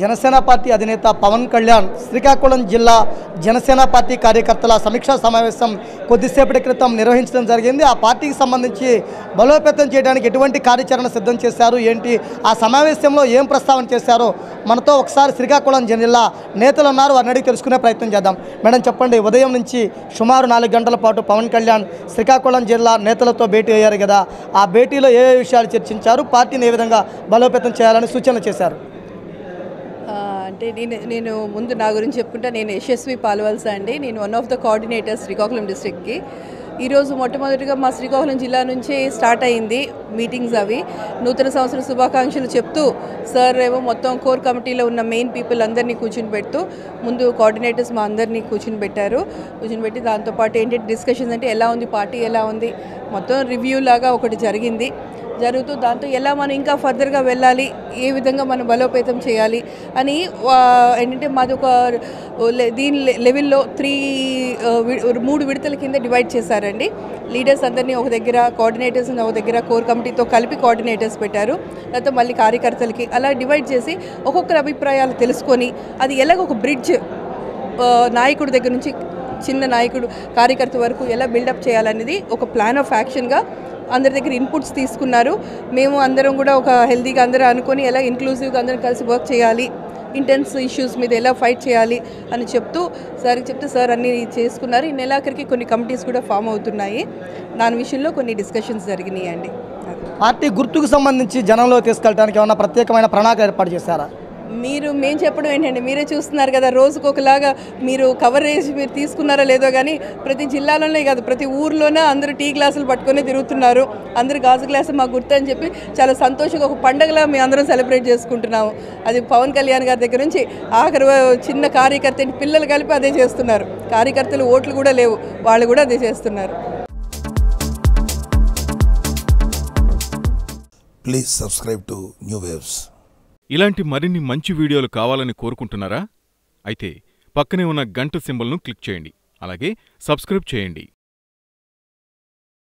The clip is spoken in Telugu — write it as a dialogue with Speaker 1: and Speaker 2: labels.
Speaker 1: జనసేన పార్టీ అధినేత పవన్ కళ్యాణ్ శ్రీకాకుళం జిల్లా జనసేన పార్టీ కార్యకర్తల సమీక్షా సమావేశం కొద్దిసేపటి క్రితం నిర్వహించడం జరిగింది. ఆ పార్టీకి సంబంధించి బలోపేతం చేయడానికి ఎటువంటి కార్యాచరణ సిద్ధం చేశారు, ఏంటి, ఆ సమావేశంలో ఏం ప్రస్తావన చేశారో మనతో ఒకసారి శ్రీకాకుళం జిల్లా నేతలు ఉన్నారు, వారిని అడిగి తెలుసుకునే ప్రయత్నం చేద్దాం. మేడం చెప్పండి, ఉదయం నుంచి సుమారు 4 గంటల పాటు పవన్ కళ్యాణ్ శ్రీకాకుళం జిల్లా నేతలతో భేటీ అయ్యారు కదా, ఆ భేటీలో ఏ విషయాలు చర్చించారు, పార్టీని ఏ విధంగా బలోపేతం చేయాలని సూచనలు చేశారు?
Speaker 2: అంటే నేను ముందు నా గురించి చెప్పుకుంటా. నేను యశస్వి పాల్వల్సా అండి. నేను one of the coordinators Srikakulam డిస్ట్రిక్ట్కి. ఈరోజు మొట్టమొదటిగా మా శ్రీకాకుళం జిల్లా నుంచి స్టార్ట్ అయింది మీటింగ్స్. అవి నూతన సంవత్సర శుభాకాంక్షలు చెప్తూ సార్ ఏమో మొత్తం కోర్ కమిటీలో ఉన్న మెయిన్ పీపుల్ అందరినీ కూర్చుని పెడుతూ ముందు కోఆర్డినేటర్స్ మా అందరినీ కూర్చుని పెట్టి దాంతోపాటు ఏంటంటే డిస్కషన్స్ అంటే ఎలా ఉంది పార్టీ, ఎలా ఉంది, మొత్తం రివ్యూ లాగా ఒకటి జరుగుతూ దాంతో ఎలా మనం ఇంకా ఫర్దర్గా వెళ్ళాలి, ఏ విధంగా మనం బలోపేతం చేయాలి అని ఏంటంటే మాది ఒక దీని లెవెల్లో 3 విడతల కింద డివైడ్ చేశారండి. లీడర్స్ అందరినీ ఒక దగ్గర, కోఆర్డినేటర్స్ని ఒక దగ్గర, కోర్ కమిటీతో కలిపి కోఆర్డినేటర్స్ పెట్టారు. తర్వాత మళ్ళీ కార్యకర్తలకి అలా డివైడ్ చేసి ఒక్కొక్కరి అభిప్రాయాలు తెలుసుకొని అది ఎలాగ ఒక బ్రిడ్జ్ నాయకుడి దగ్గర నుంచి చిన్న నాయకుడు కార్యకర్త వరకు ఎలా బిల్డప్ చేయాలనేది ఒక ప్లాన్ ఆఫ్ యాక్షన్గా అందరి దగ్గర ఇన్పుట్స్ తీసుకున్నారు. మేము అందరం కూడా ఒక హెల్తీగా అందరూ అనుకొని ఎలా ఇంక్లూజివ్గా అందరం కలిసి వర్క్ చేయాలి, ఇంటెన్స్ ఇష్యూస్ మీద ఎలా ఫైట్ చేయాలి అని సార్కి చెప్తే సార్ అన్నీ చేసుకున్నారు. ఈ నెలాఖరికి కొన్ని కమిటీస్ కూడా ఫామ్ అవుతున్నాయి. దాని విషయంలో కొన్ని డిస్కషన్స్ జరిగినాయి అండి.
Speaker 1: పార్టీ గుర్తుకు సంబంధించి జనంలో తీసుకెళ్ళడానికి ఏమైనా ప్రత్యేకమైన ప్రణాళిక ఏర్పాటు చేశారా?
Speaker 2: మేము చెప్పడం ఏంటంటే మీరే చూస్తున్నారు కదా, రోజుకు ఒకలాగా మీరు కవరేజ్ మీరు తీసుకున్నారో లేదో కానీ ప్రతి జిల్లాలోనే కాదు ప్రతి ఊర్లోనే అందరూ టీ గ్లాసులు పట్టుకొని తిరుగుతున్నారు. అందరూ గాజు గ్లాసు మాకు గుర్తు అని చెప్పి చాలా సంతోషంగా ఒక పండగలా మేము అందరం సెలబ్రేట్ చేసుకుంటున్నాము. అది పవన్ కళ్యాణ్ గారి దగ్గర నుంచి ఆఖరి చిన్న కార్యకర్త పిల్లలు కలిపి అదే చేస్తున్నారు. కార్యకర్తలు ఓట్లు కూడా లేవు, వాళ్ళు కూడా అదే చేస్తున్నారు.
Speaker 3: Please subscribe to new waves.
Speaker 4: ఇలాంటి మరిన్ని మంచి వీడియోలు కావాలని కోరుకుంటున్నారా? అయితే పక్కనే ఉన్న గంట సింబల్ను క్లిక్ చేయండి. అలాగే సబ్స్క్రైబ్ చేయండి.